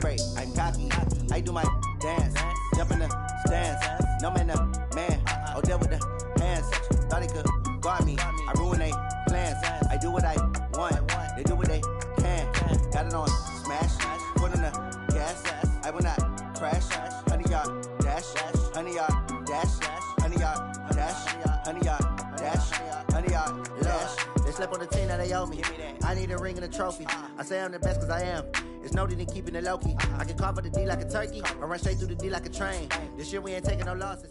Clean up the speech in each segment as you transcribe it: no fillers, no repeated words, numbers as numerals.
celebrate. I'm cocky. I do my dance. Jump in the stands. No man, the man. Oh, there with the hands. Thought they could guard me. I ruin they plans. I do what I want. They do what they can. Got it on smash. Put in the gas. I will not crash. 100-yard dash. 100-yard dash. 100-yard dash. 100-yard dash. 100-yard dash. They slept on the team that they owe me. I need a ring and a trophy. I say I'm the best cause I am. It's noted in keeping it low-key. I can carve up the D like a turkey or run straight through the D like a train. This year we ain't taking no losses.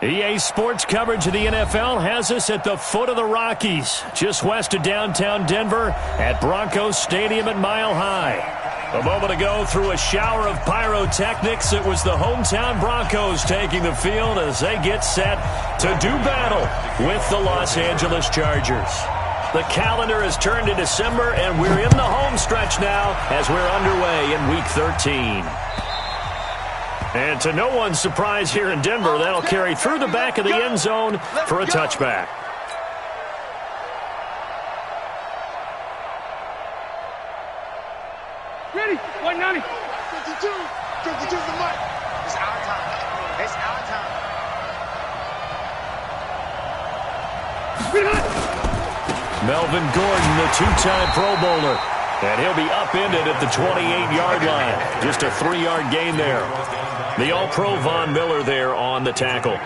EA Sports coverage of the NFL has us at the foot of the Rockies, just west of downtown Denver at Broncos Stadium at Mile High. A moment ago, through a shower of pyrotechnics, it was the hometown Broncos taking the field as they get set to do battle with the Los Angeles Chargers. The calendar has turned to December, and we're in the home stretch now as we're underway in Week 13. And to no one's surprise here in Denver, that'll carry through the back of the end zone for a touchback. Ready, 190. 52 the mark. It's our time. It's our time. Melvin Gordon, the two-time Pro Bowler. And he'll be upended at the 28-yard line. Just a 3-yard gain there. The All-Pro Von Miller there on the tackle.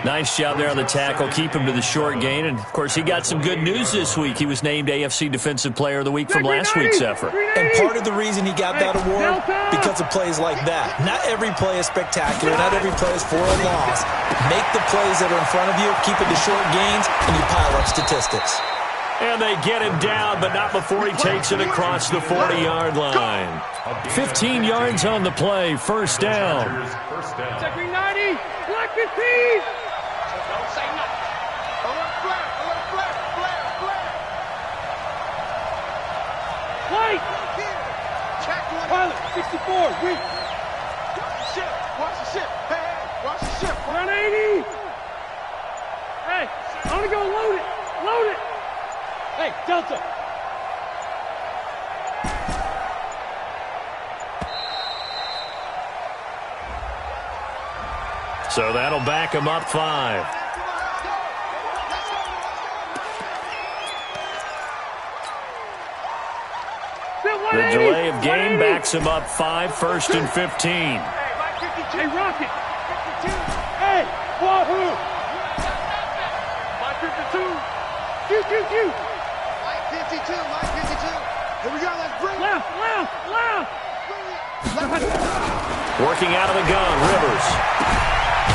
Nice job there on the tackle. Keep him to the short gain. And, of course, he got some good news this week. He was named AFC Defensive Player of the Week from last week's effort. And part of the reason he got that award, because of plays like that. Not every play is spectacular. Not every play is for a loss. Make the plays that are in front of you, keep it to short gains, and you pile up statistics. And they get him down, but not before he takes it across the 40-yard line. 15 yards on the play, first down. Check 90, black 15. White. Pilot, 64, weak. Watch the ship. Hey, watch the ship. 180. Hey, I want to go load it. Load it. Hey, Delta. So that'll back him up 5. The delay of game backs him up 5, first and 15. Hey, Rocket. Hey, Wahoo. 52. Q. Mike 52. Here we go, let's bring it. Left. Working out of the gun, Rivers.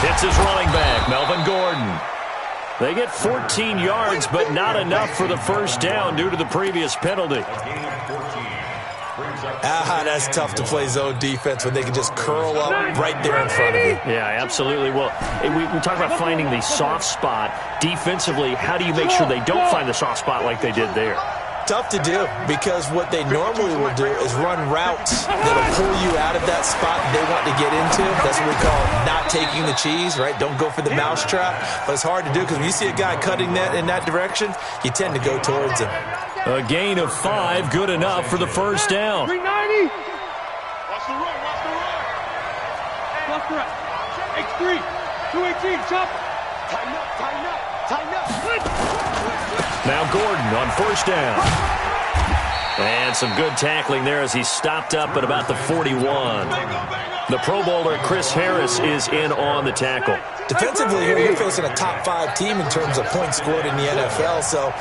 Hits his running back, Melvin Gordon. They get 14 yards, but not enough for the first down due to the previous penalty. That's tough to play zone defense when they can just curl up right there in front of you. Yeah, absolutely. Well, we talk about finding the soft spot. Defensively, how do you make sure they don't find the soft spot like they did there? Tough to do, because what they normally will do is run routes that'll pull you out of that spot they want to get into. That's what we call not taking the cheese, right? Don't go for the mousetrap. But it's hard to do because when you see a guy cutting that in that direction, you tend to go towards him. A gain of 5, good enough for the first down. 390. Watch the run. Left to right. X3. 218. Chop. Tighten up. Now Gordon on first down. And some good tackling there as he stopped up at about the 41. The Pro Bowler Chris Harris is in on the tackle. Defensively here, you're facing a top 5 team in terms of points scored in the NFL. So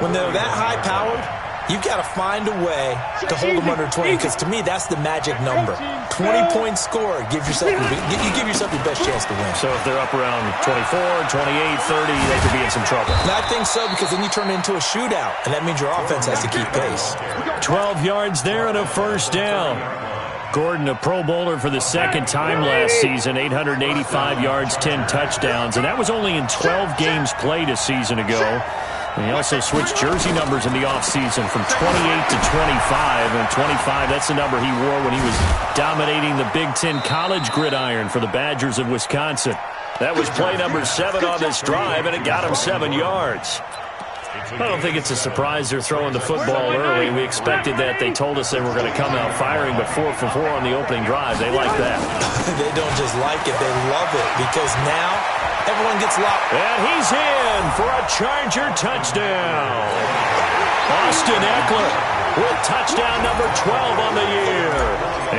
when they're that high-powered, you've got to find a way to hold them under 20, because to me, that's the magic number. 20 points scored, you give yourself your best chance to win. So if they're up around 24, 28, 30, they could be in some trouble. And I think so, because then you turn it into a shootout, and that means your offense has to keep pace. 12 yards there and a first down. Gordon, a Pro Bowler for the second time last season, 885 yards, 10 touchdowns, and that was only in 12 games played a season ago. And he also switched jersey numbers in the offseason from 28 to 25. And 25, that's the number he wore when he was dominating the Big Ten college gridiron for the Badgers of Wisconsin. That was play number 7 on this drive, and it got him 7 yards. I don't think it's a surprise they're throwing the football early. We expected that. They told us they were going to come out firing, but 4 for 4 on the opening drive. They like that. They don't just like it. They love it because now everyone gets locked. And he's in for a Charger touchdown. Austin Eckler with touchdown number 12 on the year.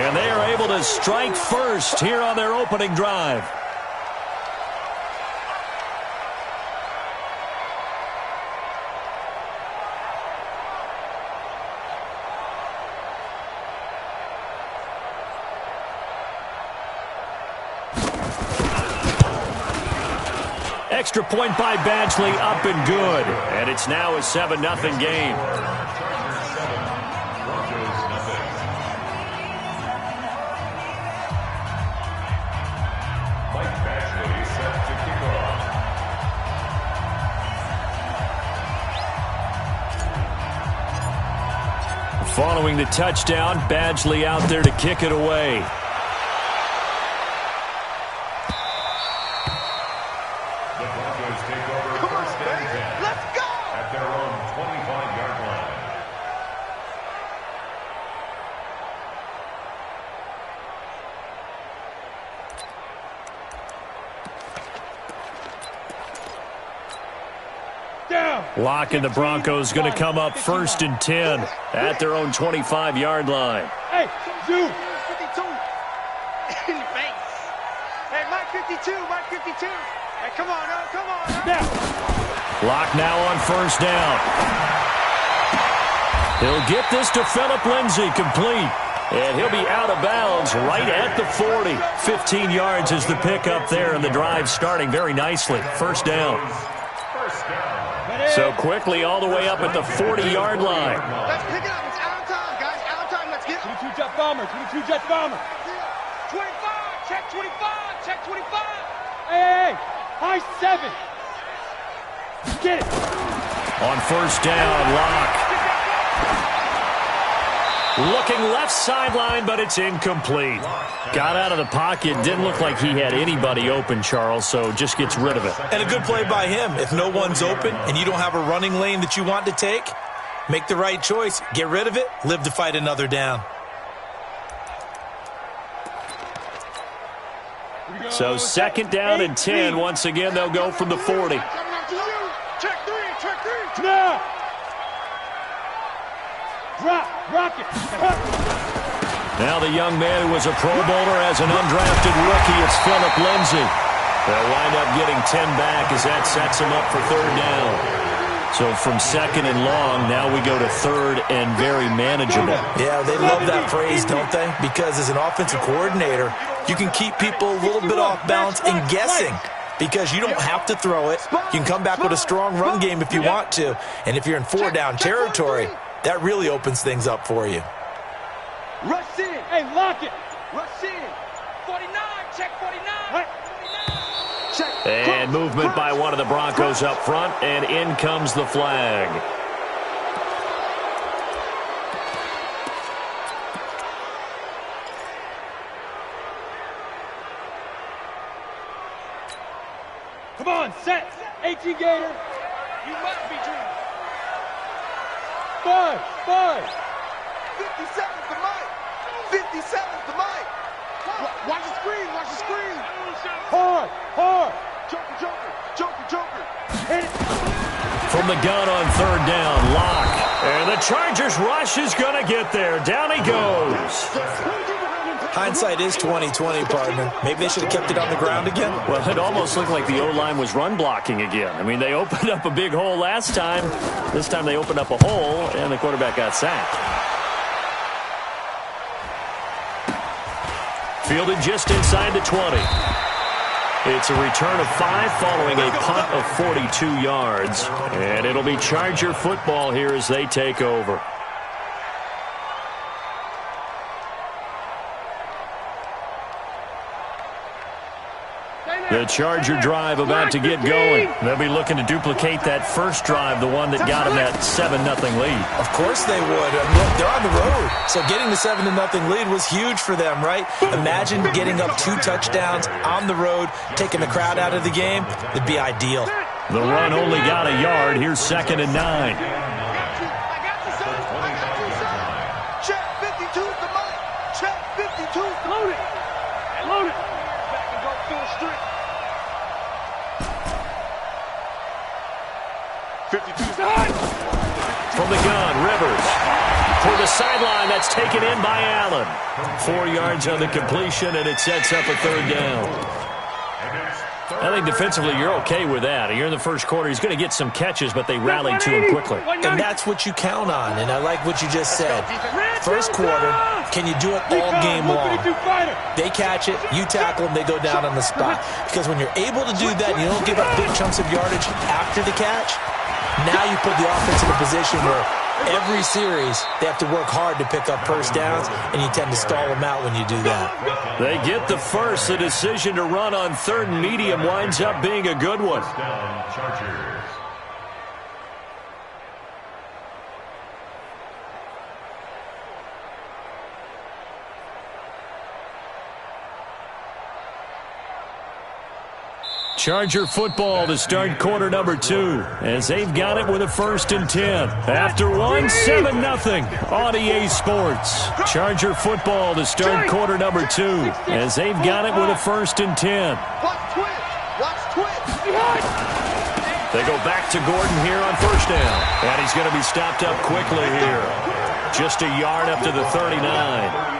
And they are able to strike first here on their opening drive. Extra point by Badgley, up and good. And it's now a 7-0 game. Following the touchdown, Badgley out there to kick it away. Lock and the Broncos going to come up 1st and 10 at their own 25-yard line. Hey, Zoo. 52. In the face. Hey, Mike 52, Mike 52. Hey, come on, come on. Now. Lock now on 1st down. He'll get this to Phillip Lindsay, complete. And he'll be out of bounds right at the 40. 15 yards is the pickup there, and the drive starting very nicely. 1st down. So quickly all the way up at the 40-yard line. Let's pick it up. It's out of time, guys. Out of time. Let's get it. 22 Jet Bomber. 22 Jet Bomber. 25. Check 25. Check 25. Hey, high 7. Get it. On 1st down, Lock. Looking left sideline, but it's incomplete. Got out of the pocket. Didn't look like he had anybody open, Charles, so just gets rid of it. And a good play by him. If no one's open and you don't have a running lane that you want to take, make the right choice. Get rid of it. Live to fight another down. So 2nd down and 10. Once again, they'll go from the 40. Check 3. Check 3. Now. Drop. Rock it. Now the young man who was a Pro Bowler as an undrafted rookie, it's Phillip Lindsay. They'll wind up getting 10 back as that sets him up for 3rd down. So from 2nd and long, now we go to 3rd and very manageable. Yeah, they love that phrase, don't they? Because as an offensive coordinator, you can keep people a little bit off balance and guessing. Because you don't have to throw it. You can come back with a strong run game if you want to. And if you're in 4-down territory, that really opens things up for you. Rush in. Hey, lock it. Rush in. 49. Check 49. 49. Check. And movement by one of the Broncos up front, and in comes the flag. Come on, set. 18 Gator. You must be dreaming. 5. 57's the mic. 57's the mic. Watch the screen. Watch the screen. Hard. Joker. Hit it. From the gun on 3rd down, Lock. And the Chargers rush is going to get there. Down he goes. Hindsight is 20/20, partner. Maybe they should have kept it on the ground again. Well, it almost looked like the O-line was run blocking again. I mean, they opened up a big hole last time. This time they opened up a hole, and the quarterback got sacked. Fielded just inside the 20. It's a return of 5 following a punt of 42 yards. And it'll be Charger football here as they take over. The Charger drive about to get going. They'll be looking to duplicate that first drive, the one that got them that 7-0 lead. Of course they would. Look, they're on the road. So getting the 7-0 lead was huge for them, right? Imagine getting up 2 touchdowns on the road, taking the crowd out of the game. It'd be ideal. The run only got a yard. Here's 2nd and 9. I got you, son. I got you, son. Check 52's the mic. Check 52's Load it. Load it. back and go full strength. 52's From the gun, Rivers. For the sideline, that's taken in by Allen. 4 yards on the completion, and it sets up a 3rd down. I think defensively you're okay with that. You're in the first quarter. He's going to get some catches, but they rallied to him quickly. And that's what you count on, and I like what you just said. First quarter, can you do it all game long? They catch it, you tackle them, they go down on the spot. Because when you're able to do that, and you don't give up big chunks of yardage after the catch, now you put the offense in a position where every series they have to work hard to pick up first downs, and you tend to stall them out when you do that. They get the first. The decision to run on 3rd and medium winds up being a good one. Charger football to start quarter number 2 as they've got it with a 1st and 10. After 7-0 on EA Sports. Charger football to start quarter number 2 as they've got it with a 1st and 10. Watch twitch. Watch twitch. They go back to Gordon here on 1st down. And he's going to be stopped up quickly here. Just a yard up to the 39.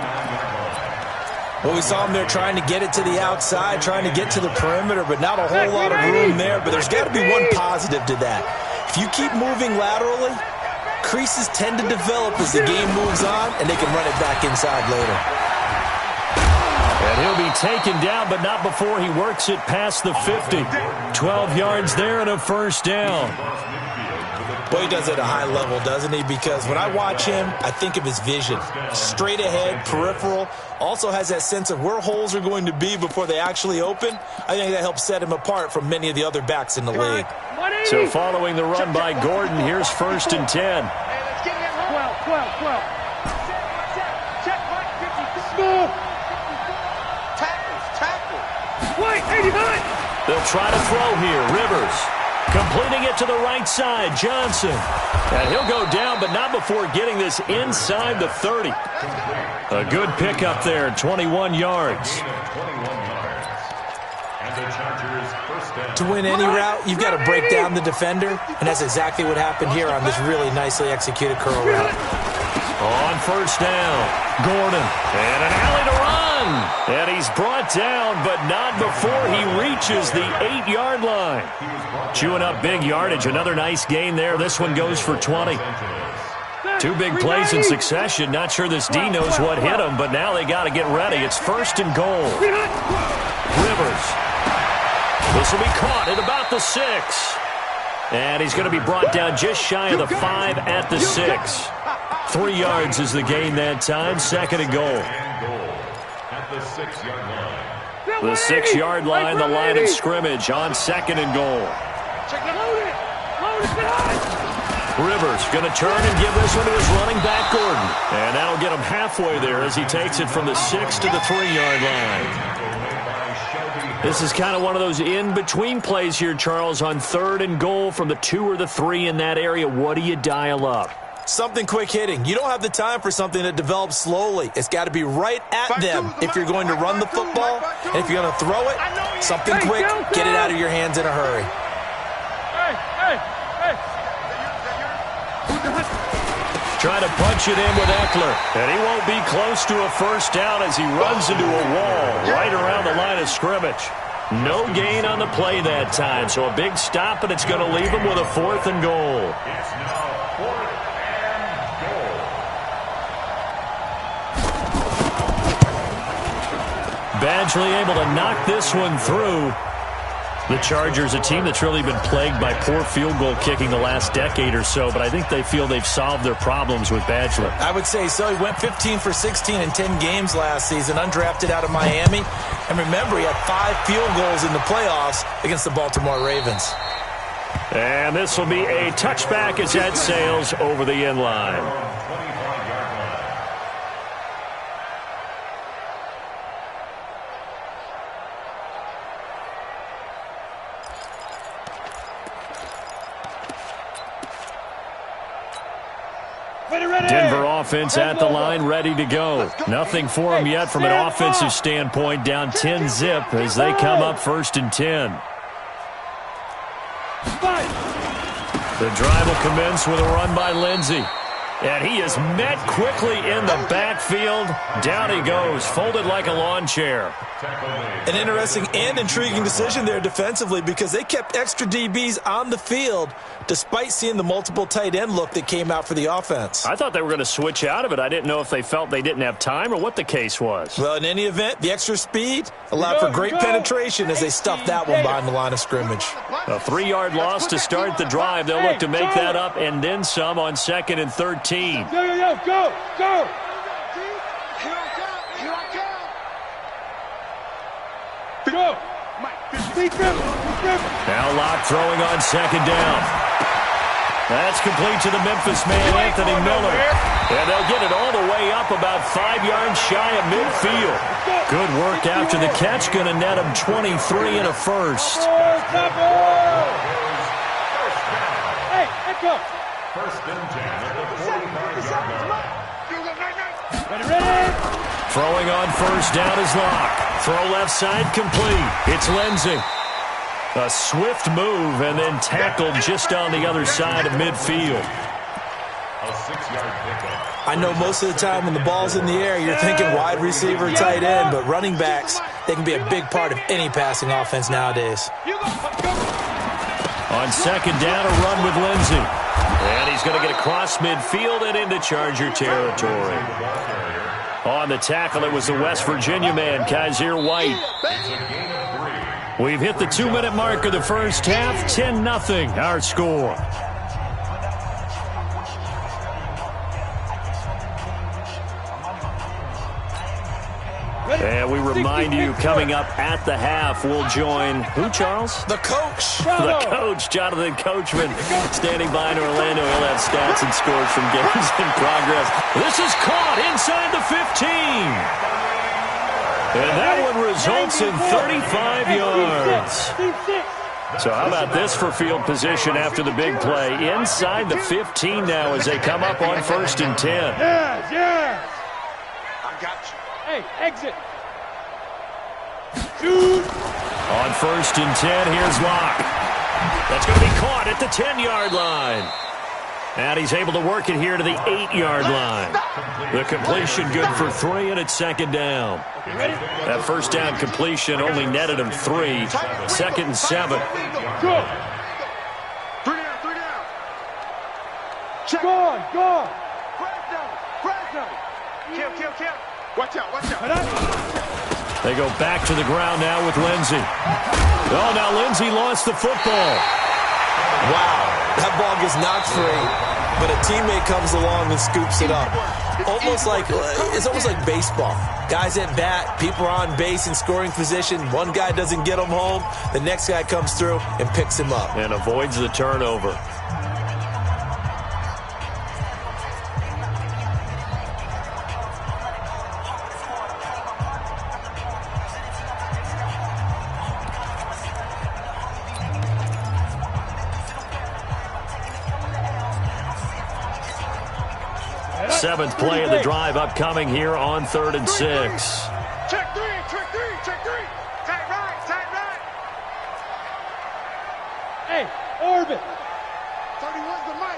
Well, we saw him there trying to get it to the outside, trying to get to the perimeter, but not a whole lot of room there. But there's got to be one positive to that. If you keep moving laterally, creases tend to develop as the game moves on, and they can run it back inside later. And he'll be taken down, but not before he works it past the 50. 12 yards there and a 1st down. Well, he does it at a high level, doesn't he? Because when I watch him, I think of his vision. Straight ahead, peripheral. Also has that sense of where holes are going to be before they actually open. I think that helps set him apart from many of the other backs in the league. So following the run by Gordon, here's 1st and 10. Hey, let's get it. 12. Check Mike 50. Small. Tackles. White, 89. They'll try to throw here. Rivers completing it to the right side. Johnson. And he'll go down, but not before getting this inside the 30. A good pickup there, 21 yards. To win any route, you've got to break down the defender, and that's exactly what happened here on this really nicely executed curl route. On 1st down, Gordon. And an alley to run. And he's brought down, but not before he reaches the 8-yard line. Chewing up big yardage. Another nice gain there. This one goes for 20. 2 big plays in succession. Not sure this D knows what hit him, but now they got to get ready. It's 1st and goal. Rivers. This will be caught at about the 6. And he's going to be brought down just shy of the 5 at the 6. 3 yards is the gain that time. 2nd and goal. The 6-yard line, the line of scrimmage on 2nd and goal. Rivers going to turn and give this one to his running back, Gordon. And that'll get him halfway there as he takes it from the 6 to the 3-yard line. This is kind of one of those in-between plays here, Charles, on 3rd and goal from the 2 or the 3 in that area. What do you dial up? Something quick hitting. You don't have the time for something that develops slowly. It's got to be right at them if you're going to run the football. And if you're going to throw it, something quick, get it out of your hands in a hurry. Trying to punch it in with Eckler. And he won't be close to a 1st down as he runs into a wall right around the line of scrimmage. No gain on the play that time. So a big stop, and it's going to leave him with a 4th and goal. Badgley able to knock this one through. The Chargers, a team that's really been plagued by poor field goal kicking the last decade or so, but I think they feel they've solved their problems with Badgley. I would say so. He went 15 for 16 in 10 games last season, undrafted out of Miami. And remember, he had 5 field goals in the playoffs against the Baltimore Ravens. And this will be a touchback as that sails over the end line. Denver offense at the line, ready to go. Nothing for them yet from an offensive standpoint, down 10-zip as they come up 1st and 10. The drive will commence with a run by Lindsey. And he is met quickly in the backfield. Down he goes, folded like a lawn chair. An interesting and intriguing decision there defensively because they kept extra DBs on the field despite seeing the multiple tight end look that came out for the offense. I thought they were going to switch out of it. I didn't know if they felt they didn't have time or what the case was. Well, in any event, the extra speed allowed for great penetration as they stuffed that one behind the line of scrimmage. A 3-yard loss to start the drive. They'll look to make that up and then some on 2nd and 13. Go! Go! Now Locke throwing on 2nd down. That's complete to the Memphis man, Anthony Miller. And they'll get it all the way up about 5 yards shy of midfield. Good work after the catch. Going to net him 23 and a first. Hey, echo. First and 10 at the 45-yard line. Ready? Throwing on 1st down is Locke. Throw left side complete. It's Lindsey. A swift move and then tackled just on the other side of midfield. A 6-yard pickup. I know most of the time when the ball's in the air, you're thinking wide receiver, tight end, but running backs, they can be a big part of any passing offense nowadays. On 2nd down, a run with Lindsey. And he's going to get across midfield and into Charger territory. On the tackle, it was the West Virginia man, Kaiser White. We've hit the 2-minute mark of the first half. 10-0 our score. And we remind you, coming up at the half, we'll join who, Charles? The coach. The coach, Jonathan Coachman, standing by in Orlando. He'll have stats and scores from games in progress. This is caught inside the 15. And that one results in 35 yards. So how about this for field position after the big play? Inside the 15 now as they come up on 1st and 10. Yes. I got you. Hey, exit. Shoot. On 1st and 10, here's Locke. That's going to be caught at the 10-yard line. And he's able to work it here to the 8-yard line. The completion good for 3, and it's 2nd down. That 1st down completion only netted him 3. 2nd and 7. Go. 3 down, 3 down. Check. Go. Kill. Watch out. They go back to the ground now with Lindsey. Oh, now Lindsey lost the football. Wow, that ball gets knocked free, but a teammate comes along and scoops it up. It's almost like baseball. Guys at bat, people are on base in scoring position. One guy doesn't get him home. The next guy comes through and picks him up. And avoids the turnover. Seventh play of the drive upcoming here on 3rd and 6. Check three. Tight right. Hey, orbit. 31's the mic.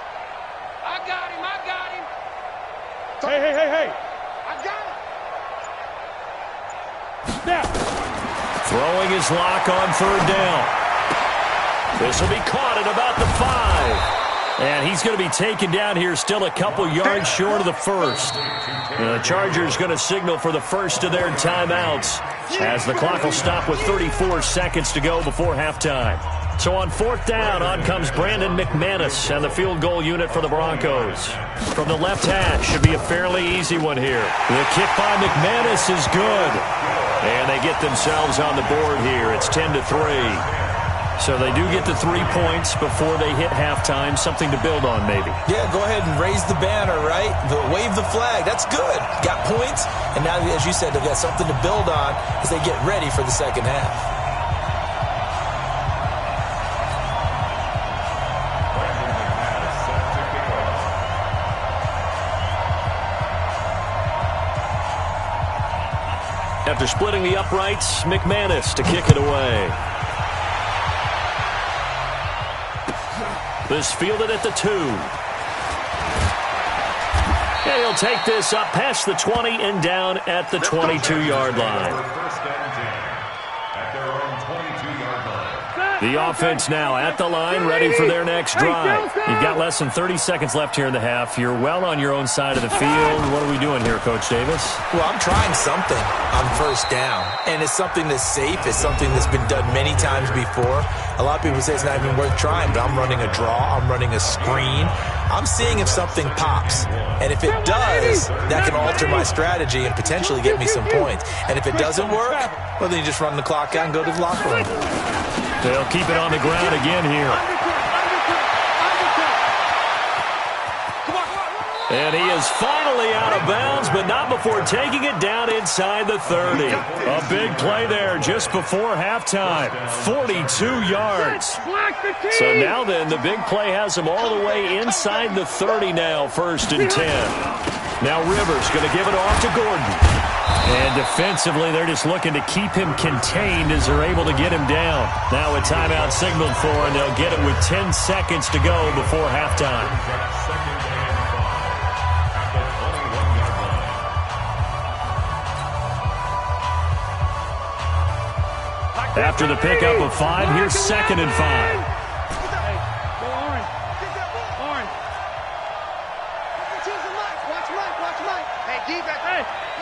I got him. Hey. I got him. Now. Throwing his Locke on 3rd down. This will be caught at about the 5. And he's going to be taken down here still a couple yards short of the 1st. The Chargers going to signal for the first of their timeouts as the clock will stop with 34 seconds to go before halftime. So on 4th down, on comes Brandon McManus and the field goal unit for the Broncos. From the left hash, should be a fairly easy one here. The kick by McManus is good. And they get themselves on the board here. It's 10-3. So they do get the 3 points before they hit halftime. Something to build on, maybe. Yeah, go ahead and raise the banner, right? Wave the flag. That's good. Got points. And now, as you said, they've got something to build on as they get ready for the second half. After splitting the uprights, McManus to kick it away. This fielded at the 2. And he'll take this up past the 20 and down at the 22-yard line. The offense now at the line, ready for their next drive. You've got less than 30 seconds left here in the half. You're well on your own side of the field. What are we doing here, Coach Davis? Well, I'm trying something on first down, and it's something that's safe. It's something that's been done many times before. A lot of people say it's not even worth trying, but I'm running a draw. I'm running a screen. I'm seeing if something pops, and if it does, that can alter my strategy and potentially get me some points. And if it doesn't work, well, then you just run the clock out and go to the locker room. They'll keep it on the ground again here. And he is finally out of bounds, but not before taking it down inside the 30. A big play there just before halftime. 42 yards. So now then, the big play has him all the way inside the 30 now, 1st and 10. Now Rivers going to give it off to Gordon. And defensively, they're just looking to keep him contained as they're able to get him down. Now a timeout signaled for, and they'll get it with 10 seconds to go before halftime. After the pickup of 5, here's 2nd and 5.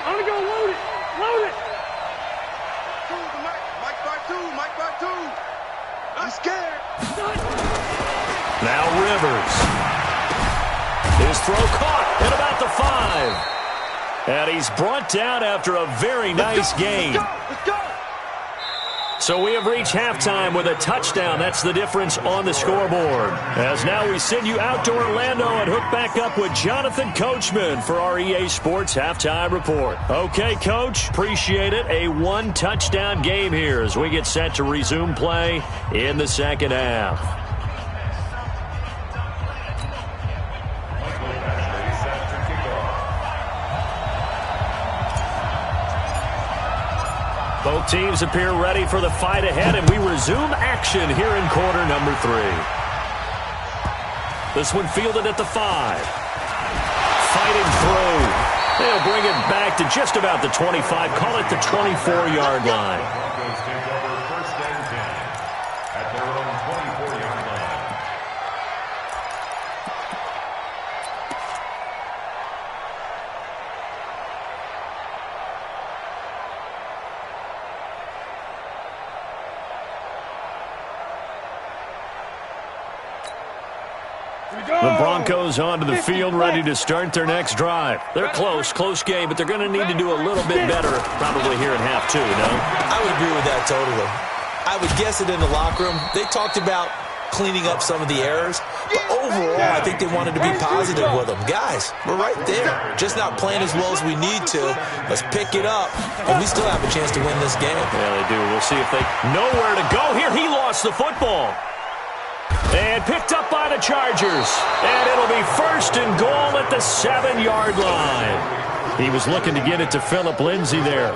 I'm going to go load it. Load it. Mike bar two. I'm scared. Now Rivers. His throw caught at about the 5. And he's brought down after a very nice game. Let's go. So we have reached halftime with a touchdown. That's the difference on the scoreboard. As now we send you out to Orlando and hook back up with Jonathan Coachman for our EA Sports Halftime Report. Okay, Coach, appreciate it. A 1-touchdown game here as we get set to resume play in the second half. Both teams appear ready for the fight ahead, and we resume action here in quarter number 3. This one fielded at the 5. Fighting through. They'll bring it back to just about the 25. Call it the 24-yard line. Broncos take over 1st and 10 at their own 24-yard line. The Broncos onto the field, ready to start their next drive. They're close game, but they're going to need to do a little bit better probably here in half 2, no? I would agree with that totally. I would guess it in the locker room. They talked about cleaning up some of the errors, but overall, I think they wanted to be positive with them. Guys, we're right there. Just not playing as well as we need to. Let's pick it up, and we still have a chance to win this game. Yeah, they do. We'll see if they know where to go here. He lost the football. And picked up by the Chargers. And it'll be 1st and goal at the 7-yard line. He was looking to get it to Phillip Lindsay there.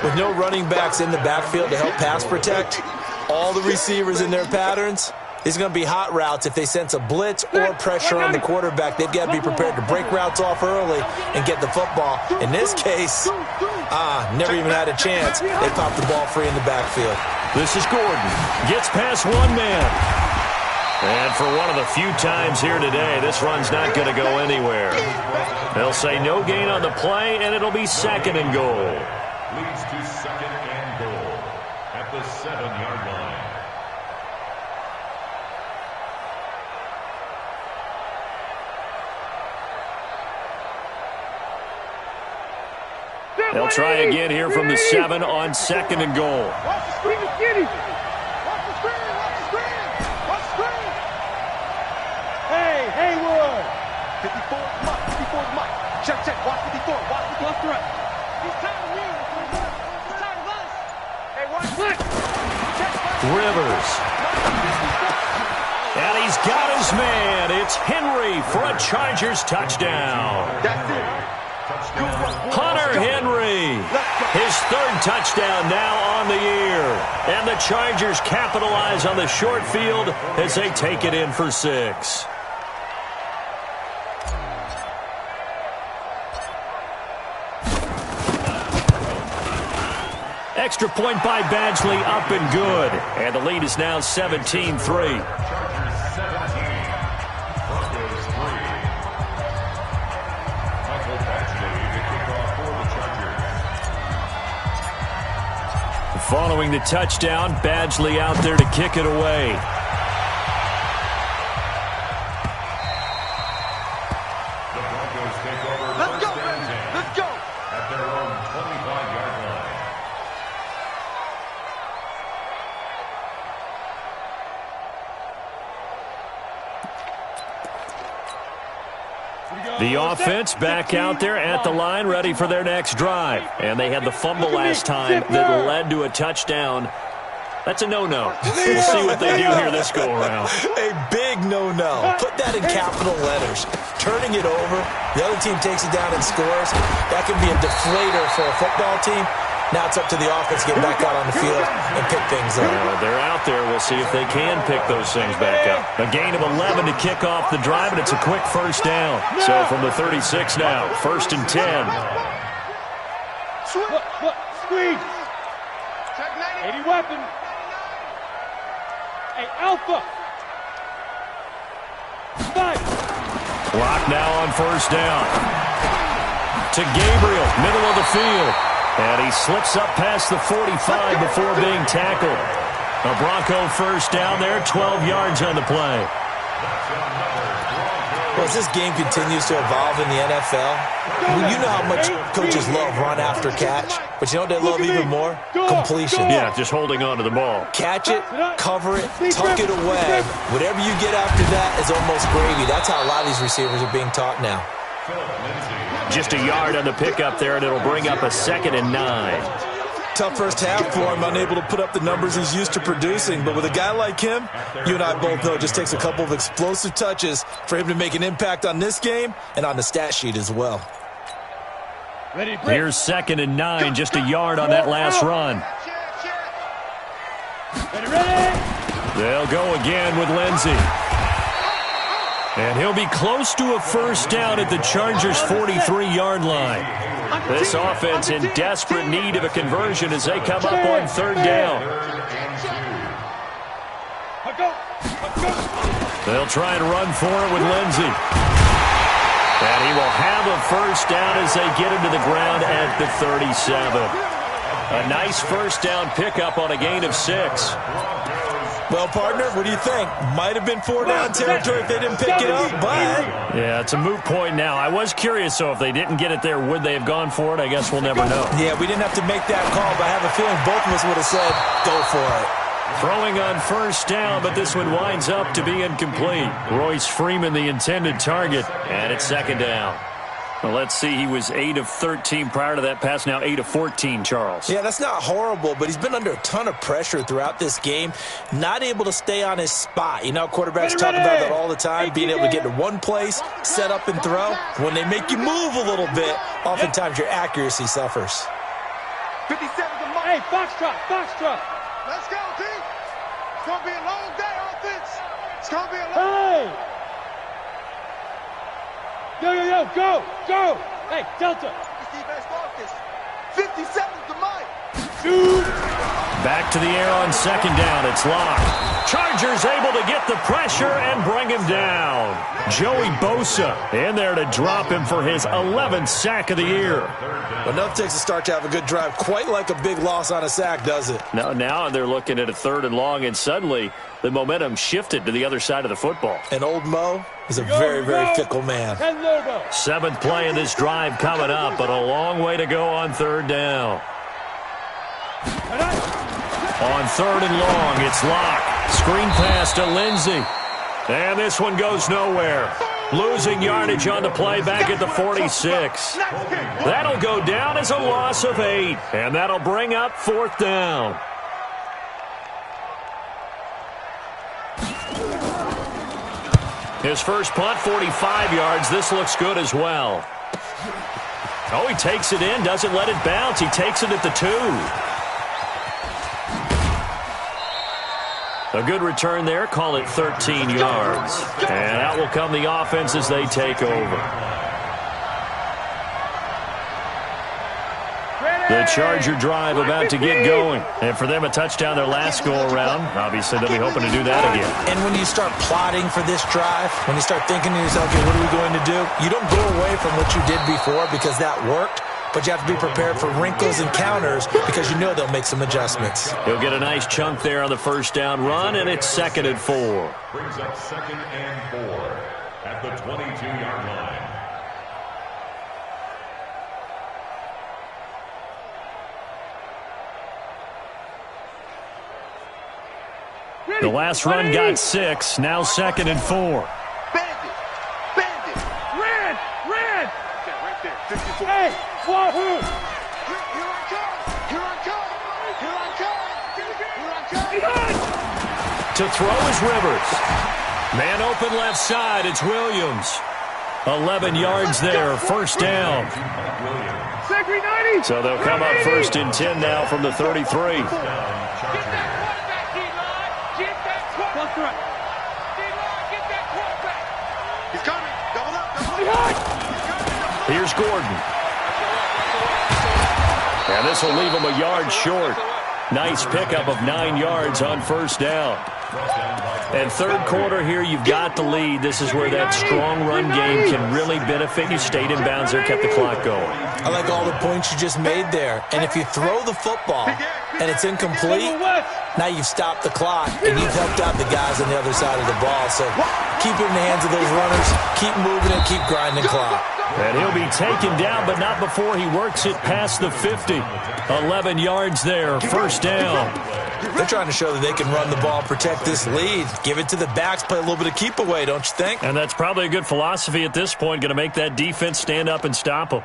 With no running backs in the backfield to help pass protect, all the receivers in their patterns, these are going to be hot routes. If they sense a blitz or pressure on the quarterback, they've got to be prepared to break routes off early and get the football. In this case, never even had a chance. They popped the ball free in the backfield. This is Gordon. Gets past one man. And for one of the few times here today, this run's not going to go anywhere. They'll say no gain on the play, and it'll be 2nd and goal. Leads to 2nd and goal at the 7-yard line. They'll try again here from the 7 on 2nd and goal. Watch the screen, Skinny. Watch the screen. Watch the screen. Hey, Haywood. 54 is Mike. Check. Watch 54. Watch the left right. He's tired of you. He's tired of us. Hey, watch Flick. Rivers. And he's got his man. It's Henry for a Chargers touchdown. That's it. Hunter Henry His third touchdown now on the year. And the Chargers capitalize on the short field as they take it in for 6. Extra point by Badgley, up and good. And the lead is now 17-3. Chargers 17, Broncos 3. Michael Badgley to kick off for the Chargers. Following the touchdown, Badgley out there to kick it away. The Broncos take over Let's go, first and baby. 10 Let's go. at their own 25-yard line. The offense back out there at the line, ready for their next drive. And they had the fumble last time that led to a touchdown. That's a no-no. We'll see what they do here this go-around. A big no-no. Put that in capital letters. Turning it over, the other team takes it down and scores. That can be a deflator for a football team. Now it's up to the offense to get back out on the field and pick things up. They're out there. We'll see if they can pick those things back up. A gain of 11 to kick off the drive, and it's a quick first down. So from the 36 now, 1st and 10. Squeeze. 80 weapon. Hey, Alpha. 5. Clock now on 1st down. To Gabriel, middle of the field. And he slips up past the 45 before being tackled. A Bronco first down there, 12 yards on the play. Well, as this game continues to evolve in the NFL, you know how much coaches love run after catch, but you know what they love even more? Completion. Yeah, just holding on to the ball. Catch it, cover it, tuck it away. Whatever you get after that is almost gravy. That's how a lot of these receivers are being taught now. Just a yard on the pickup there, and it'll bring up a 2nd and 9. Tough first half for him, unable to put up the numbers he's used to producing. But with a guy like him, you and I both know it just takes a couple of explosive touches for him to make an impact on this game and on the stat sheet as well. Here's 2nd and 9, just a yard on that last run. They'll go again with Lindsey. And he'll be close to a first down at the Chargers' 43-yard line. This offense in desperate need of a conversion as they come up on 3rd down. They'll try and run for it with Lindsey. And he will have a first down as they get him to the ground at the 37. A nice first down pickup on a gain of 6. Well, partner, what do you think? Might have been 4-down territory if they didn't pick it up, but... Yeah, it's a moot point now. I was curious, so if they didn't get it there, would they have gone for it? I guess we'll never know. Yeah, we didn't have to make that call, but I have a feeling both of us would have said, go for it. Throwing on first down, but this one winds up to be incomplete. Royce Freeman, the intended target, and it's 2nd down. Well, let's see. He was 8 of 13 prior to that pass. Now 8 of 14, Charles. Yeah, that's not horrible, but he's been under a ton of pressure throughout this game. Not able to stay on his spot. You know, quarterbacks talk about that all the time, being able to get to one place, set up and throw. When they make you move a little bit, oftentimes your accuracy suffers. 57 to Mike. Hey, Foxtrot, Foxtrot. Let's go, team. It's going to be a long day, offense. It's going to be a long Hey. Yo, go, go. Hey, Delta. Steve Marcus. 57 to Mike. Shoot. Back to the air on 2nd down. It's locked. Chargers able to get the pressure and bring him down. Joey Bosa in there to drop him for his 11th sack of the year. But enough takes a start to have a good drive. Quite like a big loss on a sack, does it? Now they're looking at a 3rd and long, and suddenly the momentum shifted to the other side of the football. And old Mo is a very, very fickle man. 7th play of this drive coming up, but a long way to go on 3rd down. On 3rd and long, it's locked. Screen pass to Lindsey. And this one goes nowhere. Losing yardage on the play back at the 46. That'll go down as a loss of 8. And that'll bring up 4th down. His first punt, 45 yards. This looks good as well. Oh, he takes it in, doesn't let it bounce. He takes it at the 2. A good return there. Call it 13 yards. And out will come the offense as they take over. The Charger drive about to get going. And for them, a touchdown their last go-around. Obviously, they'll be hoping to do that again. And when you start plotting for this drive, when you start thinking to yourself, okay, what are we going to do? You don't go away from what you did before because that worked. But you have to be prepared for wrinkles and counters because you know they'll make some adjustments. He'll get a nice chunk there on the first down run, and it's 2nd and 4. Brings up 2nd and 4 at the 22-yard line. The last run got 6. Now 2nd and 4. Bandit! Bandit! Red! Red! Okay, right there. 54. Hey! Wahoo! Here I come! Here I come! Here I come! Here I come! To throw is Rivers. Man open left side. It's Williams. 11 yards there. First down. Secondary 90! So they'll come up 1st and 10 now from the 33. He's coming. Double up. Here's Gordon. And this will leave him a yard short. Nice pickup of 9 yards on first down. And third quarter here, you've got the lead. This is where that strong run game can really benefit you. Stayed in bounds there, kept the clock going. I like all the points you just made there. And if you throw the football and it's incomplete, now you've stopped the clock and you've helped out the guys on the other side of the ball. So keep it in the hands of those runners. Keep moving and keep grinding clock. And he'll be taken down, but not before he works it past the 50. 11 yards there, first down. They're trying to show that they can run the ball, protect this lead. Give it to the backs, play a little bit of keep away, don't you think? And that's probably a good philosophy at this point, going to make that defense stand up and stop them.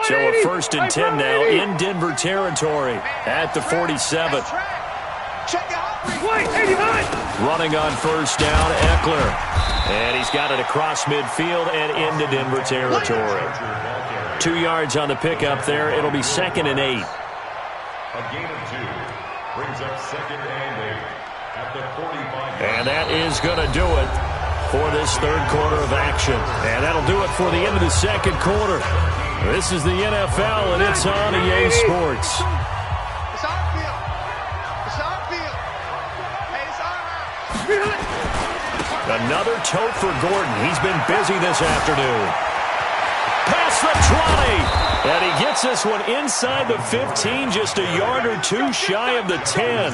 So a 1st and 10 now in Denver territory at the 47. Running on first down, Eckler. And he's got it across midfield and into Denver territory. 2 yards on the pickup there. It'll be 2nd and 8. A gain of 2 brings up 2nd and 8 at the 45. And that is going to do it for this third quarter of action. And that'll do it for the end of the second quarter. This is the NFL, and it's on EA Sports. It's our field. It's our field. Hey, it's our house. Another tote for Gordon. He's been busy this afternoon. Past the 20. And he gets this one inside the 15, just a yard or two shy of the 10.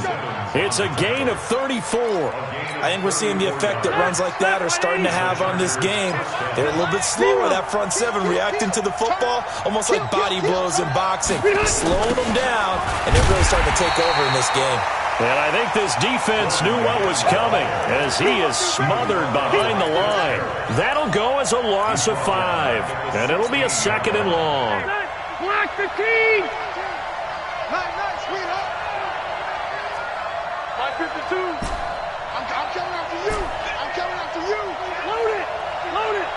It's a gain of 34. I think we're seeing the effect that runs like that are starting to have on this game. They're a little bit slower, that front seven, reacting to the football, almost like body blows in boxing, slowing them down, and they're really starting to take over in this game. And I think this defense knew what was coming as he is smothered behind the line. That'll go as a loss of 5, and it'll be a 2nd and long. Block the key! Nice, sweetheart. 552. I'm coming after you. I'm coming after you. Load it! Load it!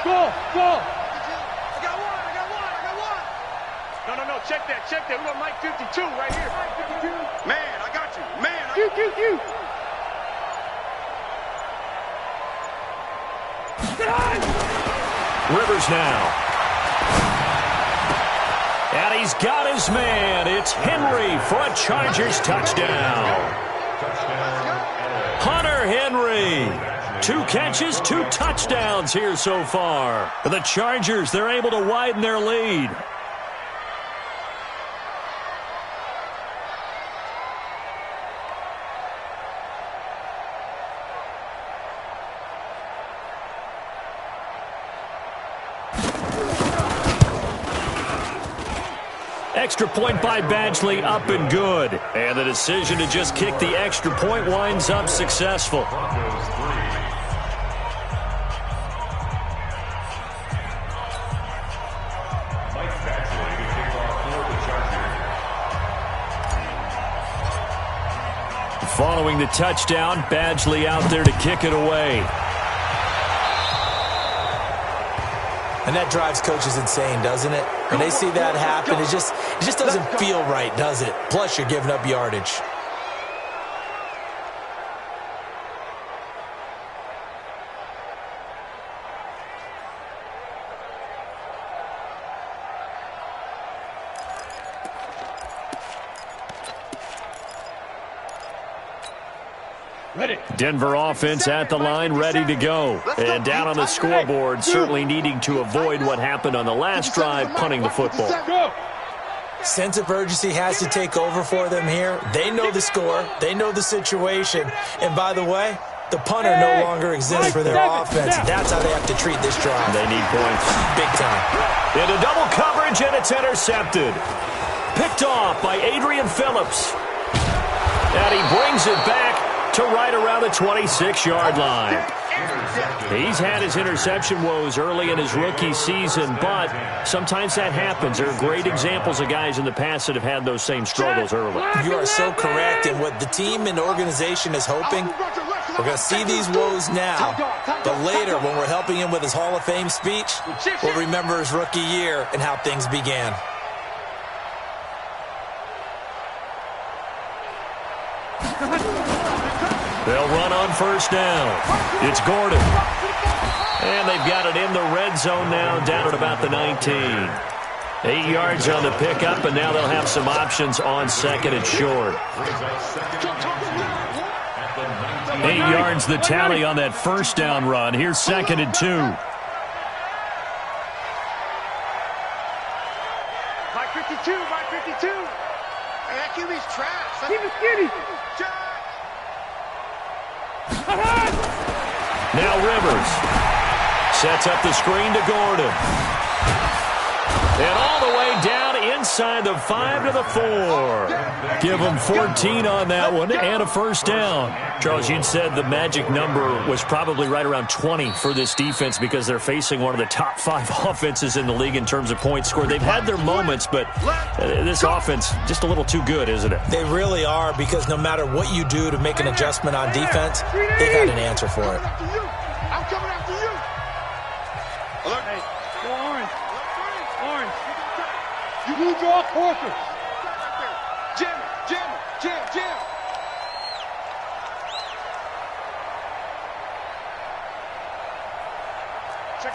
Go! I got one. No. Check that. We got Mike 52 right here. Mike 52. Man, I got you. Q. Rivers now. And he's got his man. It's Henry for a Chargers touchdown. Hunter Henry. 2 catches, 2 touchdowns here so far. The Chargers, they're able to widen their lead. Extra point by Badgley, up and good. And the decision to just kick the extra point winds up successful. Broncos 3. Mike Badgley to kick off for the Chargers. Following the touchdown, Badgley out there to kick it away. And that drives coaches insane, doesn't it? When they see that happen, it just doesn't feel right, does it? Plus, you're giving up yardage. Denver offense at the line, ready to go. And down on the scoreboard, certainly needing to avoid what happened on the last drive, punting the football. Sense of urgency has to take over for them here. They know the score. They know the situation. And by the way, the punter no longer exists for their offense. That's how they have to treat this drive. They need points. Big time. Into double coverage, and it's intercepted. Picked off by Adrian Phillips. And he brings it back to right around the 26-yard line. He's had his interception woes early in his rookie season, but sometimes that happens. There are great examples of guys in the past that have had those same struggles early. You are so correct, and what the team and organization is hoping, we're going to see these woes now, but later when we're helping him with his Hall of Fame speech, we'll remember his rookie year and how things began. They'll run on first down. It's Gordon. And they've got it in the red zone now, down at about the 19. 8 yards on the pickup, and now they'll have some options on second and short. 8 yards the tally on that first down run. Here's second and 2. Mike 52, Mike 52. Hey, that QB's trash. Keep it skinny. Now Rivers sets up the screen to Gordon. And all the way down inside the 5 to the 4. Give them 14 on that one and a first down. Charles, you said the magic number was probably right around 20 for this defense because they're facing one of the top 5 offenses in the league in terms of points scored. They've had their moments, but this offense just a little too good, isn't it? They really are, because no matter what you do to make an adjustment on defense, they've had an answer for it. I'm coming after you. Hey, go orange. Orange. You draw closer. Jim.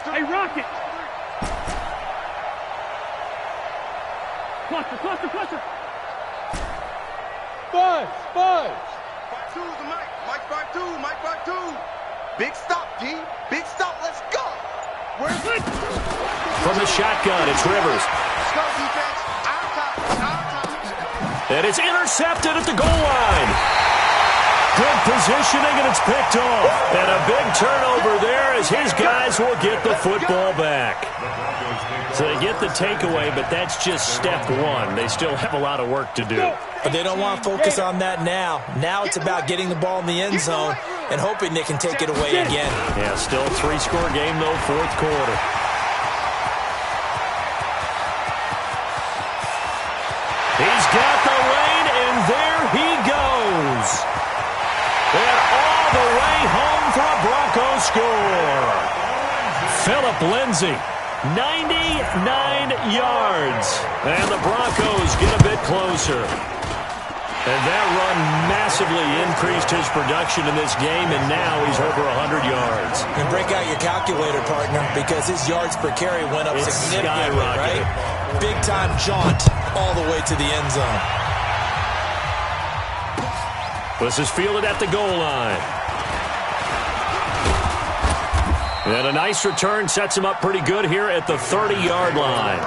Hey, Rocket. Cluster. Buzz. 5-2 is the Mike. Mike 5-2. Big stop, D. Big stop. Let's go. Where's it? From the shotgun, it's Rivers. Let's go, defense. Our time. And it's intercepted at the goal line. Good positioning, and it's picked off. And a big turnover there as his guys will get the football back. So they get the takeaway, but that's just step one. They still have a lot of work to do. But they don't want to focus on that now. Now it's about getting the ball in the end zone and hoping they can take it away again. Yeah, still a 3-score game, though, fourth quarter. He's got the lane, and there he goes. And all the way home for a Broncos score. Philip Lindsay, 99 yards. And the Broncos get a bit closer. And that run massively increased his production in this game, and now he's over 100 yards. And break out your calculator, partner, because his yards per carry went up significantly, right? Big-time jaunt all the way to the end zone. This is fielded at the goal line. And a nice return sets him up pretty good here at the 30-yard line.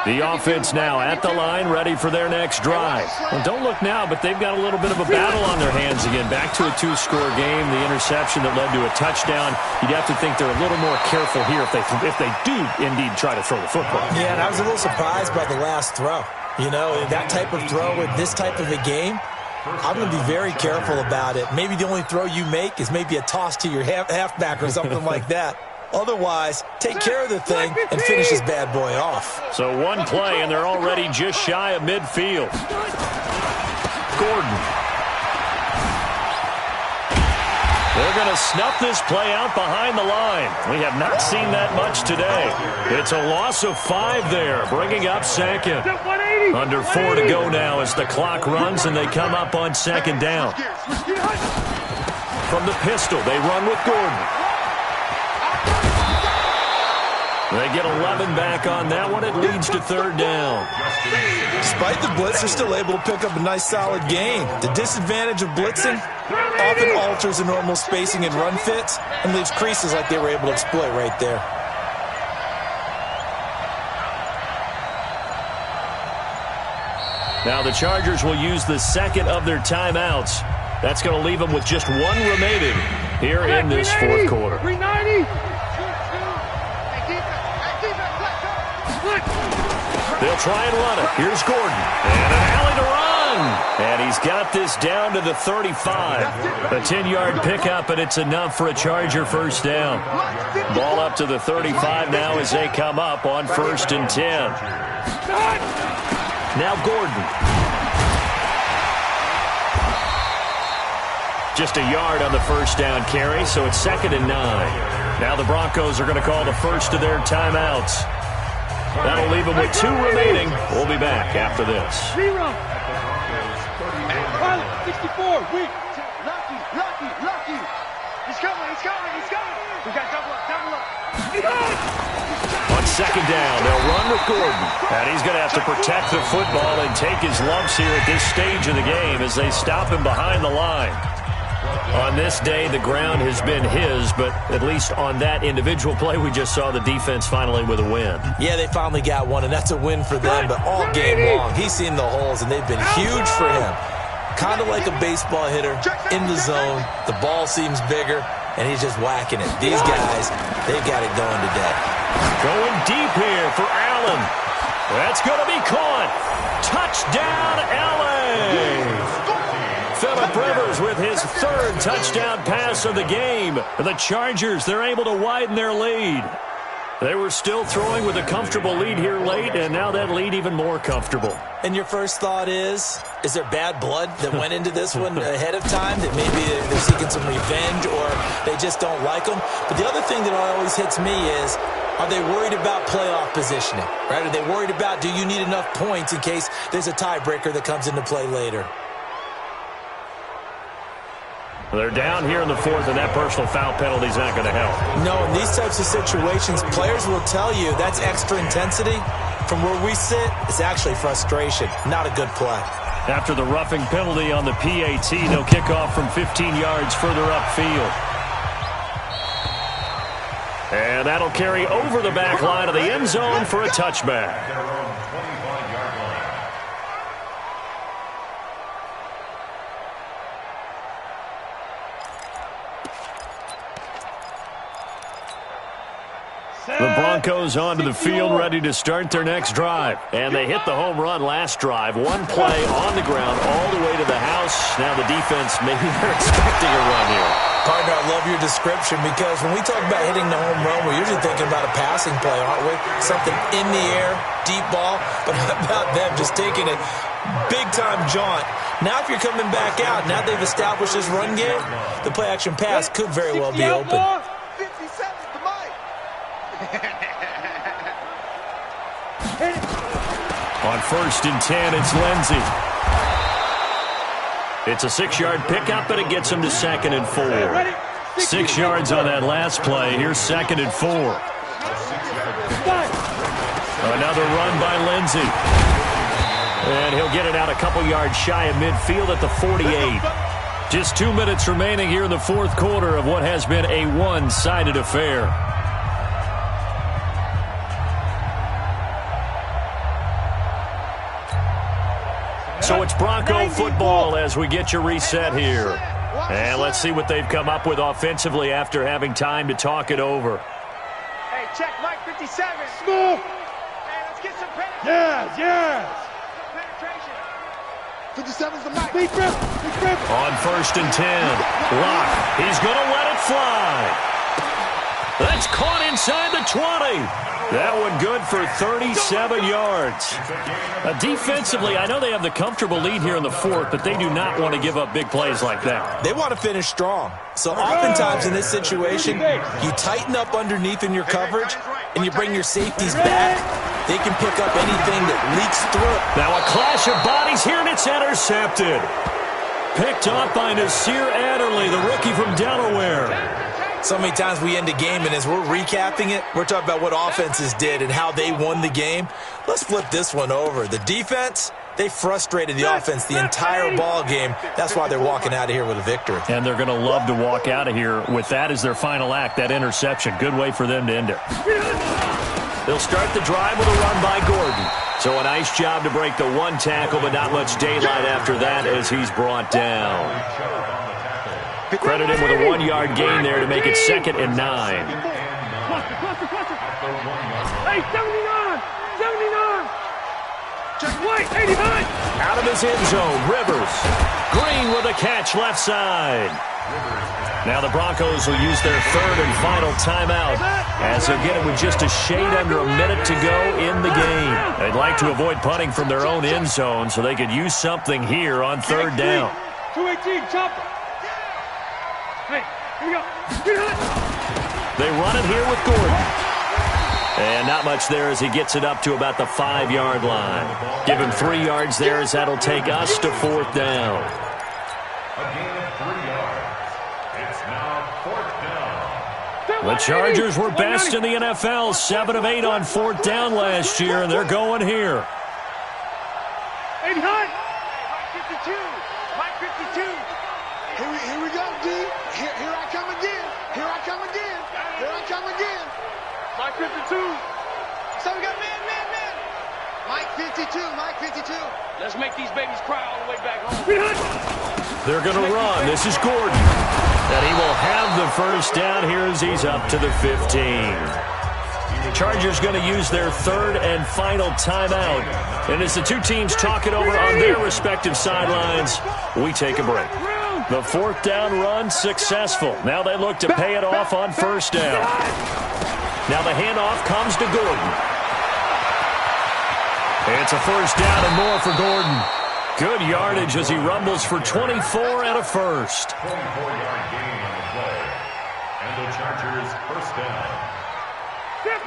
The offense now at the line, ready for their next drive. Well, don't look now, but they've got a little bit of a battle on their hands again. Back to a 2-score game, the interception that led to a touchdown. You'd have to think they're a little more careful here if they do indeed try to throw the football. Yeah, and I was a little surprised by the last throw. You know, that type of throw with this type of a game, I'm going to be very careful about it. Maybe the only throw you make is maybe a toss to your halfback or something like that. Otherwise, take care of the thing and finish this bad boy off. So one play, and they're already just shy of midfield. Gordon. They're going to snuff this play out behind the line. We have not seen that much today. It's a loss of 5 there, bringing up second. Under 4 to go now as the clock runs and they come up on second down. From the pistol, they run with Gordon. They get 11 back on that one. It leads to third down. Despite the blitz, they're still able to pick up a nice, solid gain. The disadvantage of blitzing often alters the normal spacing and run fits and leaves creases like they were able to exploit right there. Now the Chargers will use the second of their timeouts. That's going to leave them with just 1 remaining here in this fourth quarter. 390. They'll try and run it. Here's Gordon. And an alley to run. And he's got this down to the 35. A 10-yard pickup, and it's enough for a Charger first down. Ball up to the 35 now as they come up on 1st and 10. Now Gordon. Just a yard on the first down carry, so it's 2nd and 9. Now the Broncos are going to call the first of their timeouts. That'll leave them with 2 remaining. We'll be back after this. 0. 64. Weak. Lucky. He's coming. We got double up. On second down, they'll run with Gordon. And he's going to have to protect the football and take his lumps here at this stage of the game as they stop him behind the line. On this day, the ground has been his, but at least on that individual play, we just saw the defense finally with a win. Yeah, they finally got one, and that's a win for them, but all game long, he's seen the holes, and they've been huge for him. Kind of like a baseball hitter in the zone. The ball seems bigger, and he's just whacking it. These guys, they've got it going today. Going deep here for Allen. That's going to be caught. Touchdown, L.A. Phillip Rivers with his 3rd touchdown pass of the game. The Chargers, they're able to widen their lead. They were still throwing with a comfortable lead here late, and now that lead even more comfortable. And your first thought is there bad blood that went into this one ahead of time, that maybe they're seeking some revenge or they just don't like them? But the other thing that always hits me is, are they worried about playoff positioning? Right? Are they worried about, do you need enough points in case there's a tiebreaker that comes into play later? They're down here in the 4th, and that personal foul penalty is not going to help. No, in these types of situations, players will tell you that's extra intensity. From where we sit, it's actually frustration. Not a good play. After the roughing penalty on the PAT, they'll kick off from 15 yards further upfield. And that'll carry over the back line of the end zone for a touchback. The Broncos onto the field, ready to start their next drive. And they hit the home run last drive. 1 play on the ground all the way to the house. Now the defense, maybe they're expecting a run here. Partner, I love your description because when we talk about hitting the home run, we're usually thinking about a passing play, aren't we? Something in the air, deep ball. But how about them just taking a big-time jaunt? Now if you're coming back out, now they've established this run game, the play-action pass could very well be open. On 1st and 10, it's Lindsey. It's a 6-yard pickup, and it gets him to 2nd and 4. 6 yards on that last play. Here's 2nd and 4. Another run by Lindsey. And he'll get it out a couple yards shy of midfield at the 48. Just 2 minutes remaining here in the 4th quarter of what has been a one-sided affair. So it's Bronco football as we get you reset here. And let's see what they've come up with offensively after having time to talk it over. Hey, check Mike 57. Smooth. Hey, let's get some penetration. Yes. Penetration. 57's the mic. Big grip. On 1st and 10. Lock. He's going to let it fly. The That's caught inside the 20. That one good for 37 yards. Defensively, I know they have the comfortable lead here in the fourth, but they do not want to give up big plays like that. They want to finish strong. So oftentimes in this situation, you tighten up underneath in your coverage, and you bring your safeties back. They can pick up anything that leaks through. Now a clash of bodies here, and it's intercepted. Picked off by Nasir Adderley, the rookie from Delaware. So many times we end a game, and as we're recapping it, we're talking about what offenses did and how they won the game. Let's flip this one over. The defense, they frustrated the offense the entire ball game. That's why they're walking out of here with a victory. And they're going to love to walk out of here with that as their final act, that interception. Good way for them to end it. They'll start the drive with a run by Gordon. So a nice job to break the one tackle, but not much daylight after that as he's brought down. Credit him with a 1-yard gain there to make it 2nd and 9. Hey, 79! 79! Check White, 89! Out of his end zone, Rivers. Green with a catch left side. Now the Broncos will use their 3rd and final timeout as they'll get it with just a shade under a minute to go in the game. They'd like to avoid punting from their own end zone so they could use something here on 3rd down. 218, chopper. Hey, here we go. They run it here with Gordon. And not much there as he gets it up to about the 5-yard line. Give him 3 yards there as that'll take us to 4th down. A gain of 3 yards. It's now 4th down. The Chargers were best in the NFL, 7 of 8 on 4th down last year, and they're going here. 89. Mike 52. Mike 52. Here we go, D. Here I come again. Here I come again. Here I come again. Mike 52. So we got man. Mike 52. Mike 52. Let's make these babies cry all the way back home. They're going to run. This is Gordon. And he will have the 1st down here as he's up to the 15. Chargers going to use their 3rd and final timeout. And as the two teams talk it over on their respective sidelines, we take a break. The 4th down run successful. Now they look to pay it off on 1st down. Now the handoff comes to Gordon. It's a 1st down and more for Gordon. Good yardage as he rumbles for 24 and a 1st. 24-yard gain on the play. And the Chargers 1st down.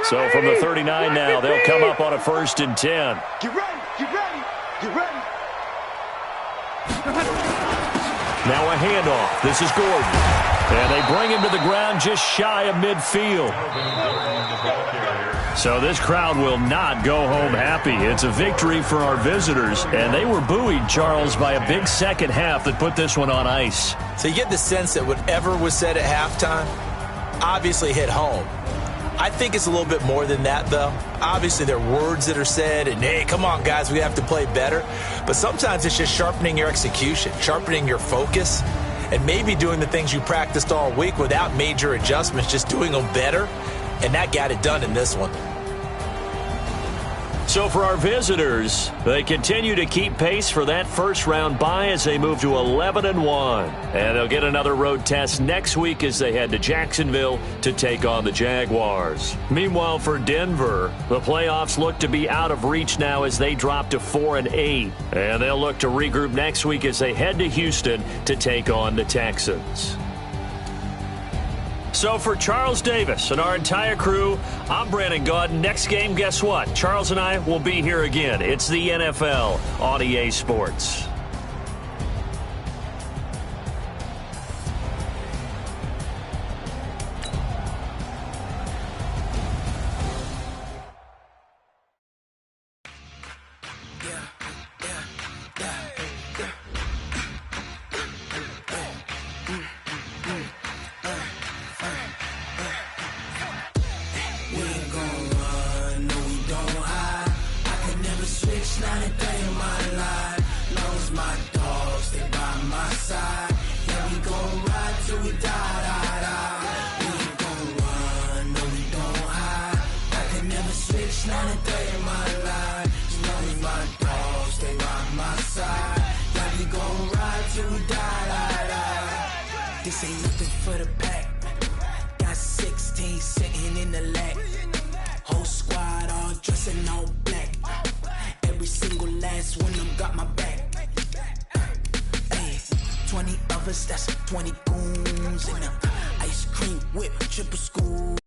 So from the 39 now, they'll come up on a 1st and 10. Get ready. Now a handoff. This is Gordon. And they bring him to the ground just shy of midfield. So this crowd will not go home happy. It's a victory for our visitors. And they were buoyed, Charles, by a big second half that put this one on ice. So you get the sense that whatever was said at halftime obviously hit home. I think it's a little bit more than that, though. Obviously, there are words that are said, and, hey, come on, guys, we have to play better. But sometimes it's just sharpening your execution, sharpening your focus, and maybe doing the things you practiced all week without major adjustments, just doing them better, and that got it done in this one. So for our visitors, they continue to keep pace for that 1st-round bye as they move to 11-1. And they'll get another road test next week as they head to Jacksonville to take on the Jaguars. Meanwhile, for Denver, the playoffs look to be out of reach now as they drop to 4-8. And they'll look to regroup next week as they head to Houston to take on the Texans. So for Charles Davis and our entire crew, I'm Brandon Gaudin. Next game, guess what? Charles and I will be here again. It's the NFL on EA Sports. This ain't nothing for the pack. Got 16 sitting in the lag. Whole squad all dressing all black. Every single last one of them got my back. Hey, 20 of us, that's 20 goons in them. Ice cream whip, triple school.